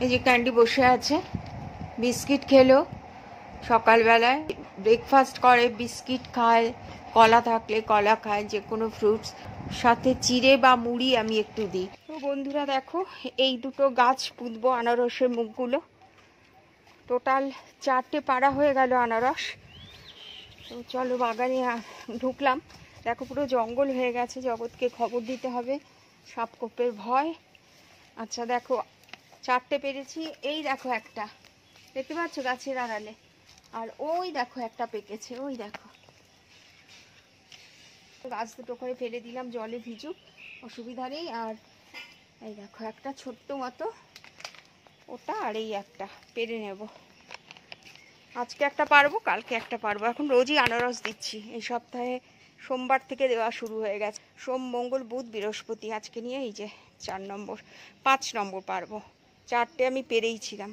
এই যে ক্যান্ডি বসে আছে, বিস্কিট খেলো সকালবেলায়, ব্রেকফাস্ট করে, বিস্কিট খায়, কলা থাকলে কলা খায়, যে কোনো ফ্রুটস, সাথে চিড়ে বা মুড়ি আমি একটু দিই। তো বন্ধুরা দেখো, এই দুটো গাছ পুঁতবো আনারসের মুখগুলো। টোটাল 4টে পাড়া হয়ে গেল আনারস। তো চলো বাগানে ঢুকলাম। দেখো পুরো জঙ্গল হয়ে গেছে, জগৎকে খবর দিতে হবে, সাপকোপের ভয়। আচ্ছা দেখো 4টে পেরেছি। এই দেখো একটা, দেখতে পাচ্ছ গাছের আড়ালে, আর ওই দেখো একটা পেকেছে, ওই দেখো। গাছ দুটো করে ফেলে দিলাম, জলে ভিজুক, অসুবিধা নেই। আর এই দেখো একটা ছোট্ট মতো, ওটা, আর এই একটা পেরে নেব। আজকে একটা পারবো, কালকে একটা পারবো। এখন রোজই আনারস দিচ্ছি, এই সপ্তাহে সোমবার থেকে দেওয়া শুরু হয়ে গেছে। সোম, মঙ্গল, বুধ, বৃহস্পতি, আজকে নিয়ে এই যে 4 নম্বর, 5 নম্বর পারবো। 4টে আমি পেরেইছিলাম।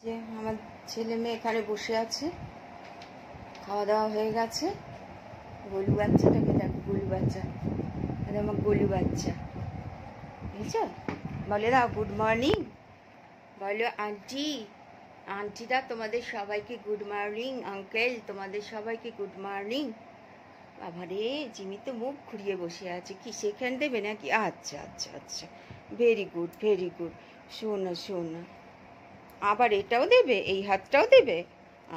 যে আমার ছেলে মেয়ে এখানে বসে আছে, খাওয়া দাওয়া হয়ে গেছে। গলু বাচ্চাটাকে দেখো, গলু বাচ্চা, মানে আমার গলু বাচ্চা, বুঝছো? বলে দাও গুড মর্নিং, বলো আন্টি, আন্টিরা তোমাদের সবাইকে গুড মর্নিং, আঙ্কেল তোমাদের সবাইকে গুড মর্নিং। বাবারে, জিমি তো মুখ ঘুরিয়ে বসে আছে, কি সেখান দেবে নাকি? আচ্ছা আচ্ছা আচ্ছা, ভেরি গুড ভেরি গুড। শোনো শোনো, আবার এটাও দেবে, এই হাতটাও দেবে?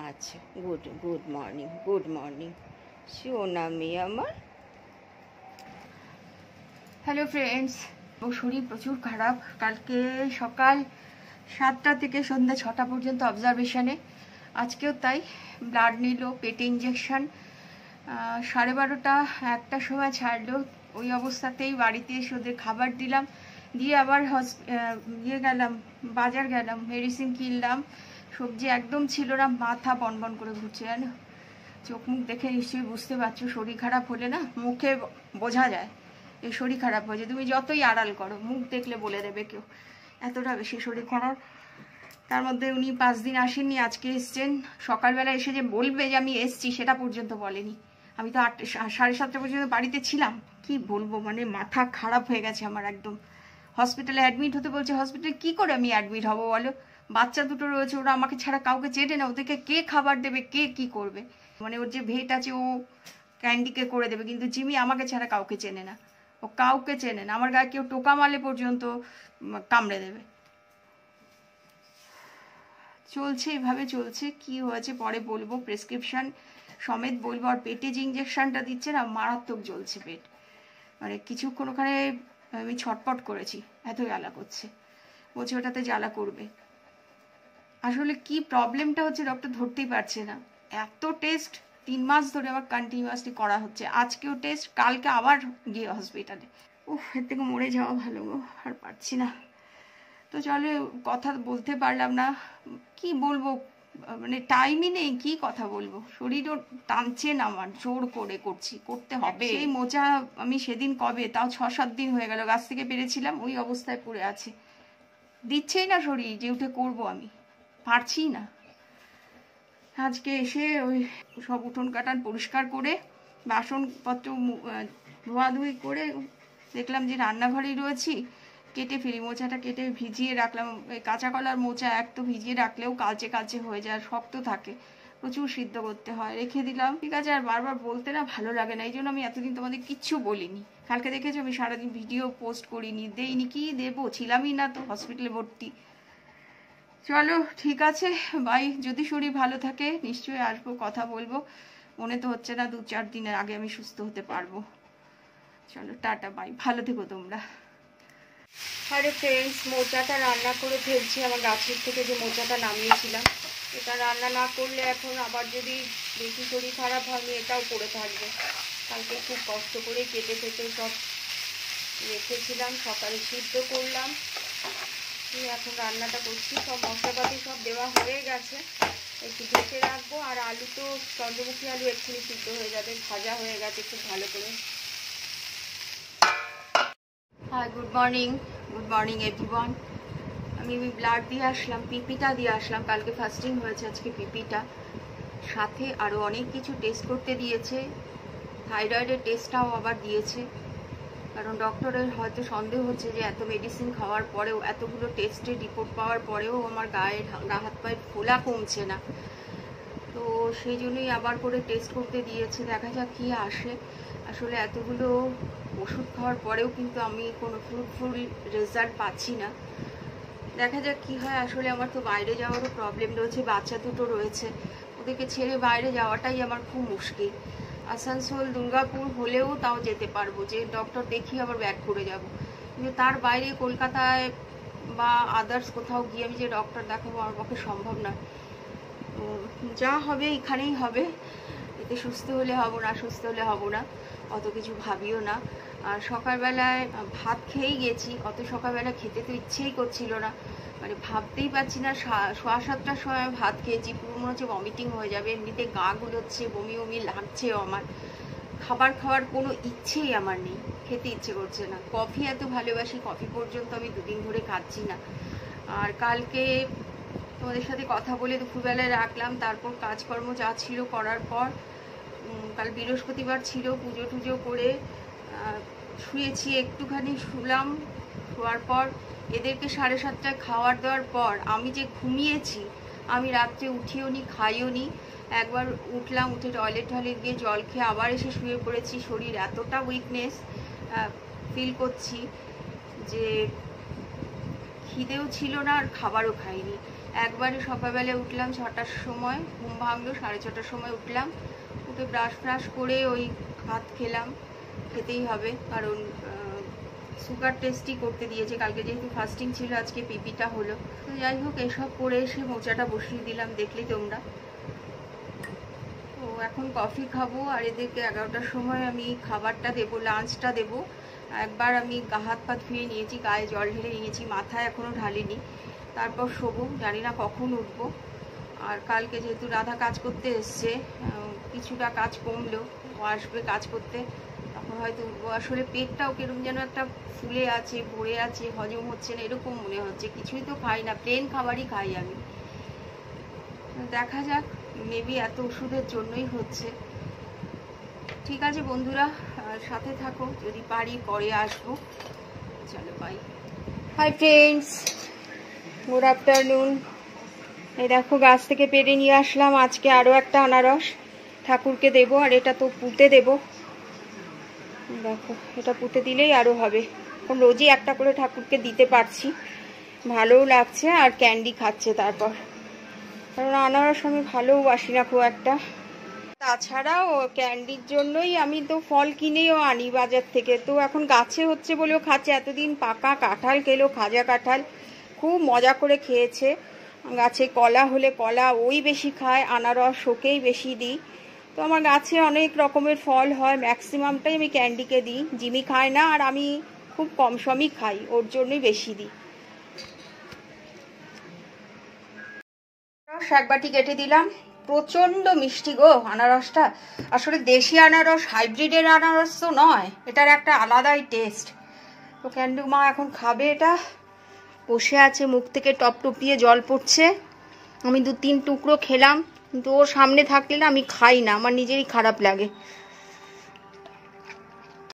আচ্ছা, good good morning good morning, শোনা মেয়ে আমার। হ্যালো ফ্রেন্ডস, ও শরীর প্রচুর খারাপ। কালকে সকাল 7টা থেকে সন্ধ্যা 6টা পর্যন্ত অবজারভেশনে, আজকেও তাই। ব্লাড নিল, পেটে ইঞ্জেকশন, 12:30 1টার সময় ছাড়লো। ওই অবস্থাতেই বাড়িতে এসে ওদের খাবার দিলাম, দিয়ে আবার গেলাম, বাজার গেলাম, মেডিসিন কিনলাম। সবজি একদম ছিল না, মাথা বনবন করে ঘুরছে জানো। চোখ মুখ দেখে নিশ্চয়ই বুঝতে পারছো, শরীর খারাপ হলে না মুখে বোঝা যায় এই শরীর খারাপ হয়েছে। তুমি যতই আড়াল করো, মুখ দেখলে বলে দেবে কেউ, এতটা বেশি শরীর খারাপ। তার মধ্যে উনি 5 দিন আসেননি, আজকে এসছেন। সকালবেলা এসে যে বলবে যে আমি এসছি, সেটা পর্যন্ত বলেনি। আমি তো 7:30 পর্যন্ত বাড়িতে ছিলাম। কি বলবো, মানে মাথা খারাপ হয়ে গেছে আমার একদম। হসপিটালে অ্যাডমিট হতে বলছে, হসপিটালে কি করে আমি অ্যাডমিট হবো বলো? বাচ্চা দুটো রয়েছে, ওরা আমাকে ছাড়া কাউকে চেনে না, ওদেরকে কে খাবার দেবে, কে কি করবে? মানে ওর যে ভেট আছে, ও ক্যান্ডিকে করে দেবে, কিন্তু জিমি আমাকে ছাড়া কাউকে চেনে না, ও কাউকে চেনে না। আমার গায়ে কেউ টোকা মারলে পর্যন্ত কামড়ে দেবে। চলছে, এভাবে চলছে। কি হয়েছে পরে বলবো, প্রেসক্রিপশন সমেত বলবো। আর পেটে যে ইঞ্জেকশনটা দিচ্ছে না, মারাত্মক জ্বলছে পেট, মানে কিছুক্ষণ ওখানে আমি ছটপট করেছি, এত জ্বালা করছে। বলছে ওটাতে জ্বালা করবে। আসলে কি প্রবলেমটা হচ্ছে ডক্টর ধরতেই পারছে না। এত টেস্ট 3 মাস ধরে আমার কন্টিনিউয়াসলি করা হচ্ছে, আজকেও টেস্ট, কালকে আবার গিয়ে হসপিটালে। উফ, এর থেকে মরে যাওয়া ভালো গো, আর পারছি না। তো চলে, কথা বলতে পারলাম না, কি বলবো, মানে টাইমই নেই, কি কথা বলবো। শরীরও টানছে না আমার, জোর করে করতে হবে। সেই মোচা আমি সেদিন কবে, তাও 6-7 দিন হয়ে গেল, গাছ থেকে পেরেছিলাম, ওই অবস্থায় পড়ে আছে। দিচ্ছেই না শরীর যে উঠে করবো, আমি পারছি না। আজকে এসে ওই সব উঠোন কাটান পরিষ্কার করে, বাসনপত্র ধোয়াধুয়ি করে দেখলাম যে রান্নাঘরেই রয়েছি, কেটে ফেলি। মোচাটা কেটে ভিজিয়ে রাখলাম। কাঁচা কলার মোচা এক তো ভিজিয়ে রাখলেও কালচে কালচে হয়ে যায়, শক্ত থাকে, প্রচুর সিদ্ধ করতে হয়, রেখে দিলাম। ঠিক আছে, আর বারবার বলতে না ভালো লাগে না, এই জন্য আমি এতদিন তোমাদের কিচ্ছু বলিনি। কালকে দেখেছো আমি সারাদিন ভিডিও পোস্ট করিনি, দেইনি, কি দেবো, ছিলামই না তো হসপিটালে ভর্তি। চলো ঠিক আছে, বাই। যদি শরীর ভালো থাকে নিশ্চয়ই আসবো, কথা বলবো। মনে তো হচ্ছে না 2-4 দিনের আগে আমি সুস্থ হতে পারবো। চলো টাটা, বাই, ভালো থেকো তোমরা। আরে ফ্রেন্ডস, মোচাটা রান্না করে ফেলছি। আমার গাছের থেকে যে মোচাটা নামিয়েছিলাম, এটা রান্না না করলে এখন আবার যদি বেশি শরীর খারাপ হয়, আমি এটাও পড়ে থাকবে। কালকে খুব কষ্ট করে কেটে কেটে সব রেখেছিলাম, সকালে সিদ্ধ করলাম, এখন রান্নাটা করছি। সব মশলাপাতি সব দেওয়া হয়ে গেছে, একটু ঢেকে রাখবো। আর আলু তো চন্দ্রমুখী আলু এক্ষুনি সিদ্ধ হয়ে যাবে, ভাজা হয়ে গেছে খুব ভালো করে। Hi, good morning, good morning everyone. আমি ব্লাড দিয়ে আসলাম, পিপিটা দিয়ে আসলাম। কালকে ফাস্টিং হয়েছে, আজকে পিপিটা, সাথে আরও অনেক কিছু টেস্ট করতে দিয়েছে। থাইরয়েডের টেস্টটাও আবার দিয়েছে। কারণ ডক্টরের হয়তো সন্দেহ হচ্ছে যে এত মেডিসিন খাওয়ার পরেও, এতগুলো টেস্টের রিপোর্ট পাওয়ার পরেও আমার গা হাত পায়ের ফোলা কমছে না। তো সেই জন্যই আবার করে টেস্ট করতে দিয়েছে, দেখা যাক কী আসে। আসলে এতগুলো ওষুধ খাওয়ার পরেও কিন্তু আমি কোনো ফ্রুটফুল রেজাল্ট পাচ্ছি না। দেখা যাক কী হয়। আসলে আমার তো বাইরে যাওয়ারও প্রবলেম রয়েছে, বাচ্চা দুটো রয়েছে, ওদেরকে ছেড়ে বাইরে যাওয়াটাই আমার খুব মুশকিল। আসানসোল দুর্গাপুর হলেও তাও যেতে পারবো, যে ডক্টর দেখিয়ে আবার ব্যাক করে যাব, কিন্তু তার বাইরে কলকাতায় বা আদার্স কোথাও গিয়ে আমি যে ডক্টর দেখাবো আমার পক্ষে সম্ভব না। যা হবে এখানেই হবে, এতে সুস্থ হলে হব না, সুস্থ হলে হব না, অত কিছু ভাবিও না। আর সকালবেলায় ভাত খেয়েই গেছি, অত সকালবেলা খেতে তো ইচ্ছেই করছিল না, মানে ভাবতেই পারছি না। 7:30টার সময় ভাত খেয়েছি, পুরো মনে হচ্ছে ভমিটিং হয়ে যাবে, এমনিতে গা গুলোচ্ছে, বমি বমি লাগছেও আমার। খাওয়ার কোনো ইচ্ছেই আমার নেই, খেতে ইচ্ছে করছে না। কফি এত ভালোবাসি, কফি পর্যন্ত আমি 2 দিন ধরে খাচ্ছি না। আর কালকে তোমাদের সাথে কথা বলে দুপুরবেলায় রাখলাম, তারপর কাজকর্ম যা ছিল করার পর কাল বৃহস্পতিবার ছিল, পুজো টুজো করে শুয়েছি, একটুখানি শুলাম। শোয়ার পর এদেরকে 7:30টায় খাওয়ার দেওয়ার পর আমি যে ঘুমিয়েছি, আমি রাত্রে উঠিও নি, খাইও নি। একবার উঠলাম, উঠে টয়লেট গিয়ে জল খেয়ে আবার এসে শুয়ে পড়েছি। শরীর এতটা উইকনেস ফিল করছি যে খিদেও ছিল না আর খাবারও খাইনি। একবারে সকালবেলায় উঠলাম 6টার সময়, ঘুম ভাঙলো 6:30টার সময় উঠলাম, উঠে ব্রাশ করে ওই ভাত খেলাম। খেতেই হবে, কারণ সুগার টেস্টই করতে দিয়েছে কালকে, যেহেতু ফাস্টিং ছিল, আজকে পিপিটা হলো। তো যাই হোক, এসব করে এসে মোচাটা বসিয়ে দিলাম, দেখলি তোমরা। তো এখন কফি খাবো, আর এদেরকে 11টার সময় আমি খাবারটা দেবো, লাঞ্চটা দেবো। একবার আমি হাত পা ধুয়ে নিয়েছি, গায়ে জল ঢেলে নিয়েছি, মাথায় এখনও ঢালিনি। তারপর শোবো, জানি না কখন উঠবো। আর কালকে যেহেতু রাধা কাজ করতে এসছে, কিছুটা কাজ কমলো, ও আসবে কাজ করতে, তখন হয়তো উঠবো। আসলে পেটটাও কিরকম যেন একটা ফুলে আছে, ভরে আছে, হজম হচ্ছে না এরকম মনে হচ্ছে। কিছুই তো খাই না, প্লেন খাবারই খাই আমি। দেখা যাক, মেবি এত ওষুধের জন্যই হচ্ছে। ঠিক আছে বন্ধুরা, সাথে থাকো, যদি পারি পরে আসবো। চলো bye. Hi friends, good afternoon. এই দেখো, গাছ থেকে পেড়ে নিয়ে আসলাম আজকে আরও একটা আনারস, ঠাকুরকে দেবো। আর এটা তো পুঁতে দেবো, দেখো এটা পুঁতে দিলেই আরও হবে। এখন রোজই একটা করে ঠাকুরকে দিতে পারছি, ভালোও লাগছে। আর ক্যান্ডি খাচ্ছে তারপর, কারণ আনারস আমি ভালোবাসি না খুব একটা। তাছাড়াও ক্যান্ডির জন্যই আমি তো ফল কিনেও আনি বাজার থেকে, তো এখন গাছে হচ্ছে বলেও খাচ্ছে। এতদিন পাকা কাঁঠাল খেলো, খাজা কাঁঠাল, খুব মজা করে খেয়েছে। গাছে কলা হলে কলা ওই বেশি খায়, আনারস ওকেই বেশি দিই। তো আমার গাছে অনেক রকমের ফল হয়, ম্যাক্সিমামটাই আমি ক্যান্ডিকে দিই। জিমি খায় না, আর আমি খুব কম সমই খাই, ওর জন্যই বেশি দিই। এক বাটি কেটে দিলাম, প্রচণ্ড মিষ্টি গো আনারসটা। আসলে দেশি আনারস, হাইব্রিডের আনারস তো নয়, এটার একটা আলাদাই টেস্ট। তো ক্যান্ডু মা এখন খাবে এটা, বসে আছে, মুখ থেকে টপ টপিয়ে জল পড়ছে। আমি 2-3 টুকরো খেলাম, কিন্তু ওর সামনে থাকলে না আমি খাই না, আমার নিজেরই খারাপ লাগে।